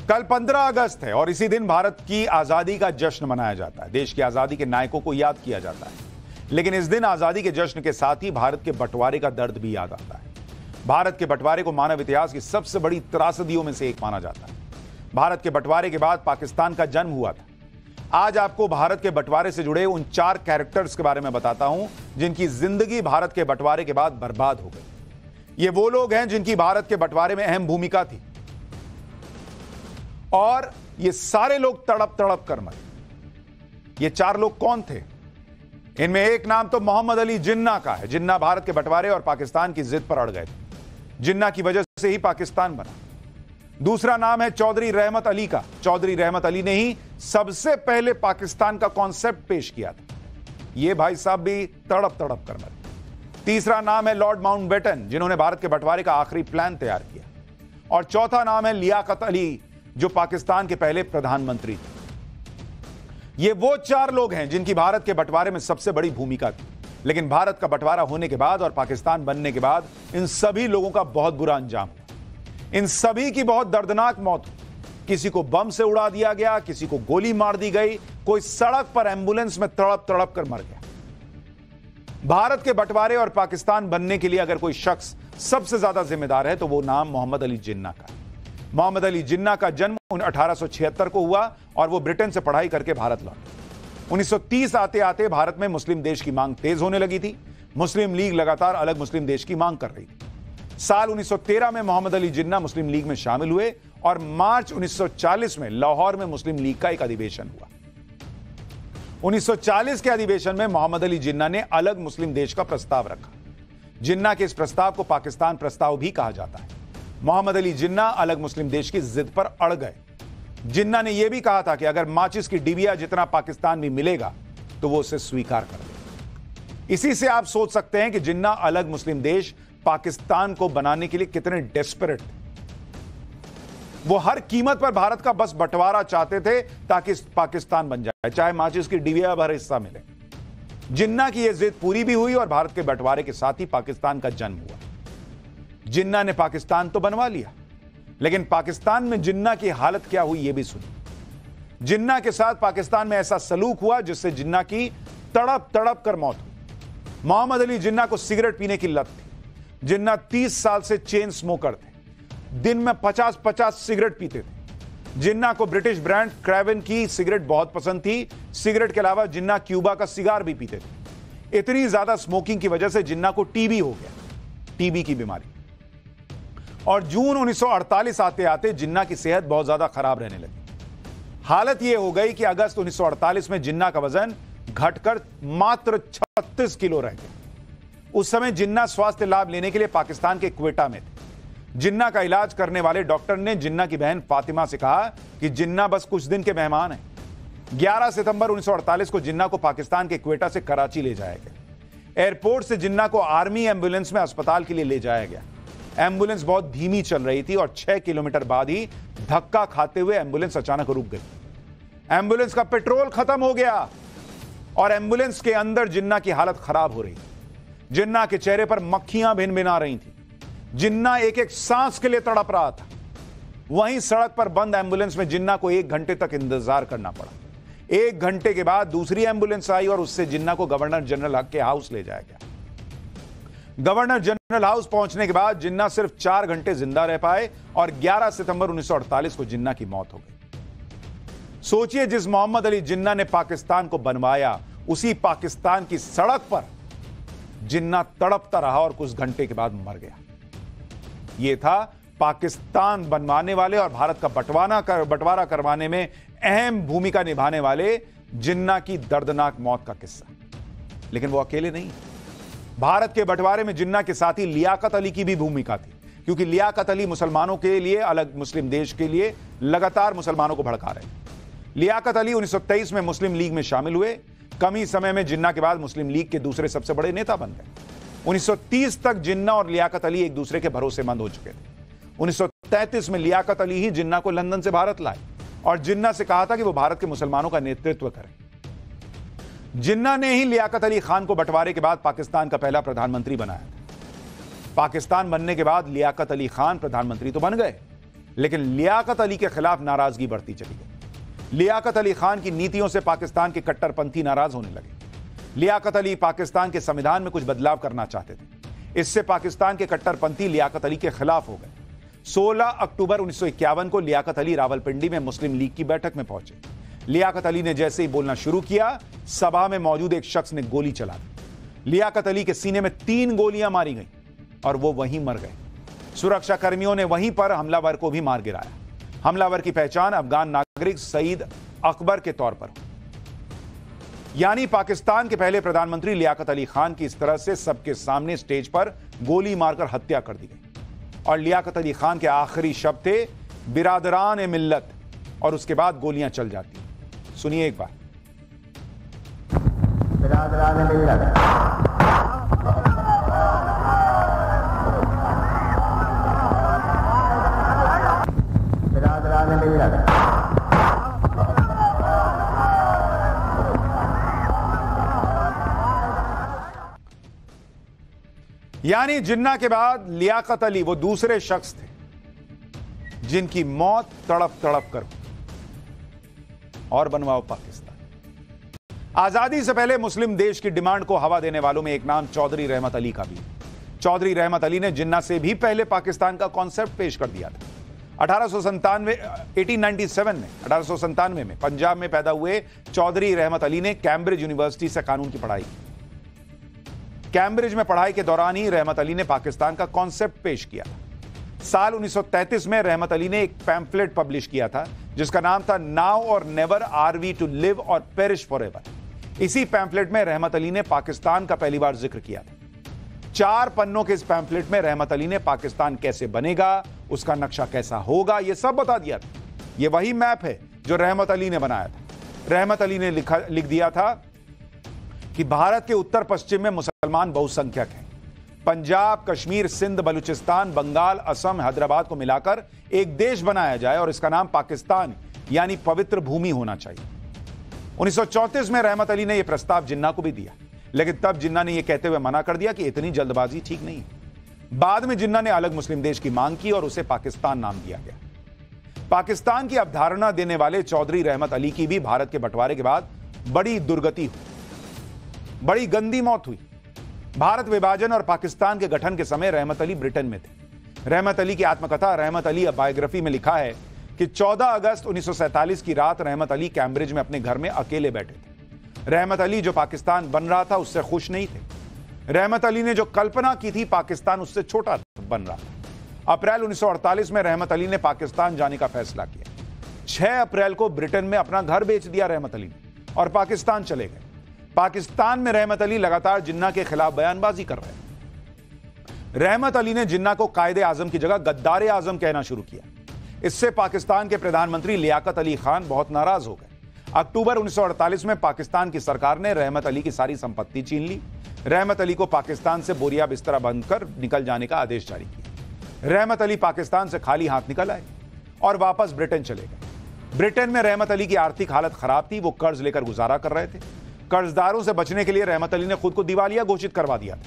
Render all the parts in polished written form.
कल 15 अगस्त है और इसी दिन भारत की आजादी का जश्न मनाया जाता है। देश की आजादी के नायकों को याद किया जाता है, लेकिन इस दिन आजादी के जश्न के साथ ही भारत के बंटवारे का दर्द भी याद आता है। भारत के बंटवारे को मानव इतिहास की सबसे बड़ी त्रासदियों में से एक माना जाता है। भारत के बंटवारे के बाद पाकिस्तान का जन्म हुआ था। आज आपको भारत के बंटवारे से जुड़े उन 4 कैरेक्टर्स के बारे में बताता हूं जिनकी जिंदगी भारत के बंटवारे के बाद बर्बाद हो गई। ये वो लोग हैं जिनकी भारत के बंटवारे में अहम भूमिका थी और ये सारे लोग तड़प तड़प कर मरे। ये 4 लोग कौन थे? इनमें एक नाम तो मोहम्मद अली जिन्ना का है। जिन्ना भारत के बंटवारे और पाकिस्तान की जिद पर अड़ गए थे। जिन्ना की वजह से ही पाकिस्तान बना। दूसरा नाम है चौधरी रहमत अली का। चौधरी रहमत अली ने ही सबसे पहले पाकिस्तान का कॉन्सेप्ट पेश किया था। ये भाई साहब भी तड़प तड़प कर मरे। तीसरा नाम है लॉर्ड माउंटबेटन, जिन्होंने भारत के बंटवारे का आखिरी प्लान तैयार किया। और चौथा नाम है लियाकत अली, जो पाकिस्तान के पहले प्रधानमंत्री थे। ये वो 4 लोग हैं जिनकी भारत के बंटवारे में सबसे बड़ी भूमिका थी। लेकिन भारत का बंटवारा होने के बाद और पाकिस्तान बनने के बाद इन सभी लोगों का बहुत बुरा अंजाम हुआ। इन सभी की बहुत दर्दनाक मौत हुई। किसी को बम से उड़ा दिया गया, किसी को गोली मार दी गई, कोई सड़क पर एम्बुलेंस में तड़प तड़प कर मर गया। भारत के बंटवारे और पाकिस्तान बनने के लिए अगर कोई शख्स सबसे ज्यादा जिम्मेदार है तो वो नाम मोहम्मद अली जिन्ना का है। मोहम्मद अली जिन्ना का जन्म 1876 को हुआ और वो ब्रिटेन से पढ़ाई करके भारत लौटे। 1930 आते आते भारत में मुस्लिम देश की मांग तेज होने लगी थी। मुस्लिम लीग लगातार अलग मुस्लिम देश की मांग कर रही थी। साल 1913 में मोहम्मद अली जिन्ना मुस्लिम लीग में शामिल हुए और मार्च 1940 में लाहौर में मुस्लिम लीग का एक अधिवेशन हुआ। 1940 के अधिवेशन में मोहम्मद अली जिन्ना ने अलग मुस्लिम देश का प्रस्ताव रखा। जिन्ना के इस प्रस्ताव को पाकिस्तान प्रस्ताव भी कहा जाता है। मोहम्मद अली जिन्ना अलग मुस्लिम देश की जिद पर अड़ गए। जिन्ना ने यह भी कहा था कि अगर माचिस की डिबिया जितना पाकिस्तान भी मिलेगा तो वो उसे स्वीकार कर ले। इसी से आप सोच सकते हैं कि जिन्ना अलग मुस्लिम देश पाकिस्तान को बनाने के लिए कितने डेस्परेट थे। वो हर कीमत पर भारत का बस बंटवारा चाहते थे ताकि पाकिस्तान बन जाए, चाहे माचिस की डिबिया भर हिस्सा मिले। जिन्ना की यह जिद पूरी भी हुई और भारत के बंटवारे के साथ ही पाकिस्तान का जन्म हुआ। जिन्ना ने पाकिस्तान तो बनवा लिया, लेकिन पाकिस्तान में जिन्ना की हालत क्या हुई यह भी सुनिए। जिन्ना के साथ पाकिस्तान में ऐसा सलूक हुआ जिससे जिन्ना की तड़प तड़प कर मौत हुई। मोहम्मद अली जिन्ना को सिगरेट पीने की लत थी। जिन्ना 30 साल से चेन स्मोकर थे। दिन में 50-50 सिगरेट पीते थे। जिन्ना को ब्रिटिश ब्रांड क्रेवन की सिगरेट बहुत पसंद थी। सिगरेट के अलावा जिन्ना क्यूबा का सिगार भी पीते थे। इतनी ज्यादा स्मोकिंग की वजह से जिन्ना को टीबी हो गया, टीबी की बीमारी। और जून 1948 आते आते जिन्ना की सेहत बहुत ज्यादा खराब रहने लगी। हालत यह हो गई कि अगस्त 1948 में जिन्ना का वजन घटकर मात्र 36 किलो रह गया। उस समय जिन्ना स्वास्थ्य लाभ लेने के लिए पाकिस्तान के क्वेटा में थे। जिन्ना का इलाज करने वाले डॉक्टर ने जिन्ना की बहन फातिमा से कहा कि जिन्ना बस कुछ दिन के मेहमान हैं। 11 सितंबर 1948 को जिन्ना को पाकिस्तान के क्वेटा से कराची ले जाया गया। एयरपोर्ट से जिन्ना को आर्मी एम्बुलेंस में अस्पताल के लिए ले जाया गया। एम्बुलेंस बहुत धीमी चल रही थी और 6 किलोमीटर बाद ही धक्का खाते हुए एम्बुलेंस अचानक रुक गई। एम्बुलेंस का पेट्रोल खत्म हो गया और एम्बुलेंस के अंदर जिन्ना की हालत खराब हो रही थी। जिन्ना के चेहरे पर मक्खियां भिन-भिना रही थी। जिन्ना एक एक सांस के लिए तड़प रहा था। वहीं सड़क पर बंद एम्बुलेंस में जिन्ना को 1 घंटे तक इंतजार करना पड़ा। 1 घंटे के बाद दूसरी एम्बुलेंस आई और उससे जिन्ना को गवर्नर जनरल हक के हाउस ले जाया गया। गवर्नर जनरल हाउस पहुंचने के बाद जिन्ना सिर्फ 4 घंटे जिंदा रह पाए और 11 सितंबर 1948 को जिन्ना की मौत हो गई। सोचिए, जिस मोहम्मद अली जिन्ना ने पाकिस्तान को बनवाया, उसी पाकिस्तान की सड़क पर जिन्ना तड़पता रहा और कुछ घंटे के बाद मर गया। यह था पाकिस्तान बनवाने वाले और भारत का बंटवारा करवाने में अहम भूमिका निभाने वाले जिन्ना की दर्दनाक मौत का किस्सा। लेकिन वो अकेले नहीं। भारत के बंटवारे में जिन्ना के साथ ही लियाकत अली की भी भूमिका थी, क्योंकि लियाकत अली मुसलमानों के लिए, अलग मुस्लिम देश के लिए लगातार मुसलमानों को भड़का रहे। लियाकत अली 1923 में मुस्लिम लीग में शामिल हुए। कम ही समय में जिन्ना के बाद मुस्लिम लीग के दूसरे सबसे बड़े नेता बन गए। 1930 तक जिन्ना और लियाकत अली एक दूसरे के भरोसेमंद हो चुके थे। 1933 में लियाकत अली ही जिन्ना को लंदन से भारत लाए और जिन्ना से कहा था कि वो भारत के मुसलमानों का नेतृत्व करें। जिन्ना ने ही लियाकत अली खान को बंटवारे के बाद पाकिस्तान का पहला प्रधानमंत्री बनाया था। पाकिस्तान बनने के बाद लियाकत अली खान प्रधानमंत्री तो बन गए, लेकिन लियाकत अली के खिलाफ नाराजगी बढ़ती चली गई। लियाकत अली खान की नीतियों से पाकिस्तान के कट्टरपंथी नाराज होने लगे। लियाकत अली पाकिस्तान के संविधान में कुछ बदलाव करना चाहते थे। इससे पाकिस्तान के कट्टरपंथी लियाकत अली के खिलाफ हो गए। 16 अक्टूबर 1951 को लियाकत अली रावलपिंडी में मुस्लिम लीग की बैठक में पहुंचे। लियाकत अली ने जैसे ही बोलना शुरू किया, सभा में मौजूद एक शख्स ने गोली चला दी। लियाकत अली के सीने में 3 गोलियां मारी गईं और वो वहीं मर गए। सुरक्षा कर्मियों ने वहीं पर हमलावर को भी मार गिराया। हमलावर की पहचान अफगान नागरिक सईद अकबर के तौर पर। यानी पाकिस्तान के पहले प्रधानमंत्री लियाकत अली खान की इस तरह से सबके सामने स्टेज पर गोली मारकर हत्या कर दी गई। और लियाकत अली खान के आखिरी शब्द थे, बिरादरान ए मिल्लत, और उसके बाद गोलियां चल जाती। सुनिए एक बार। बिरादरान ए मिल्लत, बिरादरान ए मिल्लत। यानी जिन्ना के बाद लियाकत अली वो दूसरे शख्स थे जिनकी मौत तड़प तड़प कर। और बनवाओ पाकिस्तान। आजादी से पहले मुस्लिम देश की डिमांड को हवा देने वालों में एक नाम चौधरी रहमत अली का भी है। चौधरी रहमत अली ने जिन्ना से भी पहले पाकिस्तान का कॉन्सेप्ट पेश कर दिया था। 1897 में पंजाब में पैदा हुए चौधरी रहमत अली ने कैम्ब्रिज यूनिवर्सिटी से कानून की पढ़ाई की। कैम्ब्रिज में पढ़ाई के दौरान ही रहमत अली ने पाकिस्तान का कॉन्सेप्ट पेश किया था। साल 1933 में रहमत अली ने एक पैम्फलेट पब्लिश किया था जिसका नाम था now or never are we to live or perish forever. इसी पैम्फलेट में रहमत अली ने पाकिस्तान का पहली बार जिक्र किया था। 4 पन्नों के इस पैम्फलेट में रहमत अली ने पाकिस्तान कैसे बनेगा, उसका नक्शा कैसा होगा, यह सब बता दिया था। यह वही मैप है जो रहमत अली ने बनाया था। रहमत अली ने लिख दिया था कि भारत के उत्तर पश्चिम में मुसलमान बहुसंख्यक हैं। पंजाब, कश्मीर, सिंध, बलूचिस्तान, बंगाल, असम, हैदराबाद को मिलाकर एक देश बनाया जाए और इसका नाम पाकिस्तान यानी पवित्र भूमि होना चाहिए। 1934 में रहमत अली ने यह प्रस्ताव जिन्ना को भी दिया, लेकिन तब जिन्ना ने यह कहते हुए मना कर दिया कि इतनी जल्दबाजी ठीक नहीं है। बाद में जिन्ना ने अलग मुस्लिम देश की मांग की और उसे पाकिस्तान नाम दिया गया। पाकिस्तान की अवधारणा देने वाले चौधरी रहमत अली की भी भारत के बंटवारे के बाद बड़ी दुर्गति हुई, बड़ी गंदी मौत हुई। भारत विभाजन और पाकिस्तान के गठन के समय रहमत अली ब्रिटेन में थे। रहमत अली की आत्मकथा रहमत अली बायोग्राफी में लिखा है कि 14 अगस्त 1947 की रात रहमत अली कैम्ब्रिज में अपने घर में अकेले बैठे थे। रहमत अली जो पाकिस्तान बन रहा था उससे खुश नहीं थे। रहमत अली ने जो कल्पना की थी पाकिस्तान उससे छोटा बन रहा था। अप्रैल 1948 में रहमत अली ने पाकिस्तान जाने का फैसला किया। 6 अप्रैल को ब्रिटेन में अपना घर बेच दिया रहमत अली ने और पाकिस्तान चले गए। पाकिस्तान में रहमत अली लगातार जिन्ना के खिलाफ बयानबाजी कर रहे हैं। रहमत अली ने जिन्ना को कायदे आजम की जगह गद्दारे आजम कहना शुरू किया। इससे पाकिस्तान के प्रधानमंत्री लियाकत अली खान बहुत नाराज हो गए। अक्टूबर 1948 में पाकिस्तान की सरकार ने रहमत अली की सारी संपत्ति छीन ली। रहमत अली को पाकिस्तान से बोरिया बिस्तरा बंधकर निकल जाने का आदेश जारी किया। रहमत अली पाकिस्तान से खाली हाथ निकल आए और वापस ब्रिटेन चले गए। ब्रिटेन में रहमत अली की आर्थिक हालत खराब थी। वो कर्ज लेकर गुजारा कर रहे थे। कर्जदारों से बचने के लिए रहमत अली ने खुद को दिवालिया घोषित करवा दिया था।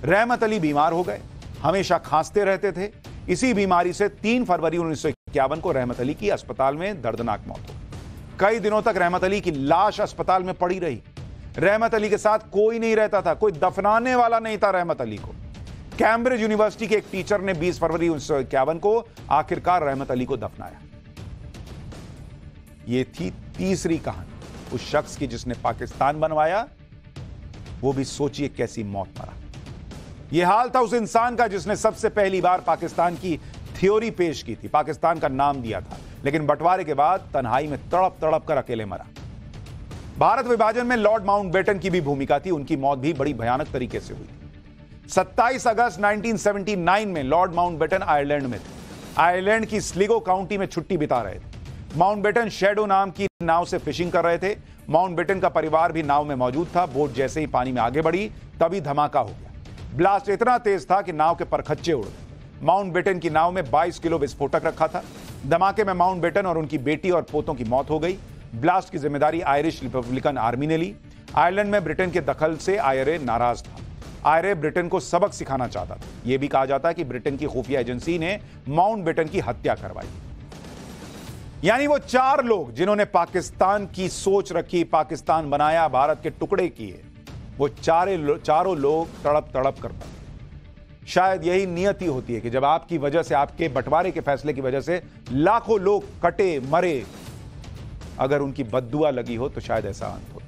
रहमत अली बीमार हो गए, हमेशा खांसते रहते थे। इसी बीमारी से 3 फरवरी 1951 को रहमत अली की अस्पताल में दर्दनाक मौत हो गई। कई दिनों तक रहमत अली की लाश अस्पताल में पड़ी रही। रहमत अली के साथ कोई नहीं रहता था, कोई दफनाने वाला नहीं था रहमत अली को। कैम्ब्रिज यूनिवर्सिटी के एक टीचर ने 20 फरवरी 1951 को आखिरकार रहमत अली को दफनाया। यह थी तीसरी कहानी उस शख्स की जिसने पाकिस्तान बनवाया। वो भी सोचिए कैसी मौत मरा। यह हाल था उस इंसान का जिसने सबसे पहली बार पाकिस्तान की थ्योरी पेश की थी, पाकिस्तान का नाम दिया था, लेकिन बंटवारे के बाद तन्हाई में तड़प तड़प कर अकेले मरा। भारत विभाजन में लॉर्ड माउंटबेटन की भी भूमिका थी। उनकी मौत भी बड़ी भयानक तरीके से हुई। 27 अगस्त 1979 में लॉर्ड माउंटबेटन आयरलैंड में थे। आयरलैंड की स्लिगो काउंटी में छुट्टी बिता रहे थे। माउंटबेटन शैडो नाम की नाव से फिशिंग कर रहे थे। माउंटबेटन का परिवार भी नाव में मौजूद था। बोट जैसे ही पानी में आगे बढ़ी तभी धमाका हो गया। ब्लास्ट इतना तेज था कि नाव के परखच्चे उड़ गए। माउंटबेटन की नाव में 22 किलो विस्फोटक रखा था। धमाके में माउंटबेटन और उनकी बेटी और पोतों की मौत हो गई। ब्लास्ट की जिम्मेदारी आयरिश रिपब्लिकन आर्मी ने ली। आयरलैंड में ब्रिटेन के दखल से आईआरए नाराज था। आईआरए ब्रिटेन को सबक सिखाना चाहता था। यह भी कहा जाता है कि ब्रिटेन की खुफिया एजेंसी ने माउंटबेटन की हत्या करवाई। यानी वो चार लोग जिन्होंने पाकिस्तान की सोच रखी, पाकिस्तान बनाया, भारत के टुकड़े किए, वो चारों लोग तड़प तड़प कर मरे। शायद यही नियति होती है कि जब आपकी वजह से, आपके बंटवारे के फैसले की वजह से लाखों लोग कटे मरे, अगर उनकी बद्दुआ लगी हो तो शायद ऐसा अंत हो।